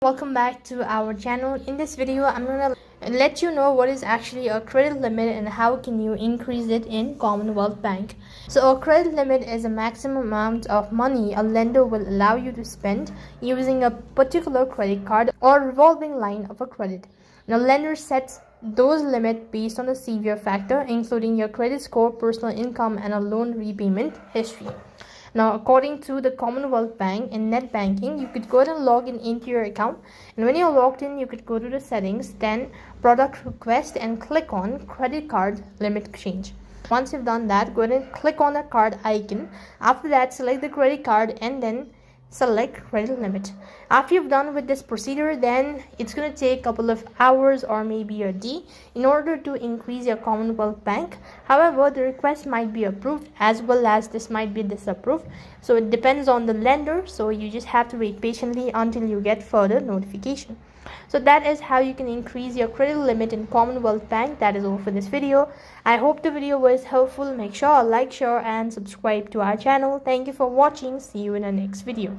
Welcome back to our channel. In this video, I'm gonna let you know what is actually a credit limit and how can you increase it in Commonwealth Bank. So a credit limit is a maximum amount of money a lender will allow you to spend using a particular credit card or revolving line of a credit. Now lender sets those limits based on a severe factor including your credit score, personal income, and a loan repayment history. Now, according to the Commonwealth Bank in net banking, you could go ahead and log in into your account, and when you're logged in, you could go to the settings, then product request, and click on credit card limit change. Once you've done that, go ahead and click on the card icon. After that, select the credit card and then select credit limit. After you've done with this procedure, then it's going to take a couple of hours or maybe a day in order to increase your Commonwealth Bank. However, the request might be approved as well as this might be disapproved, so it depends on the lender. So you just have to wait patiently until you get further notification. So that is how you can increase your credit limit in Commonwealth Bank. That is all for this video. I hope the video was helpful. Make sure to like, share, and subscribe to our channel. Thank you for watching. See you in the next video.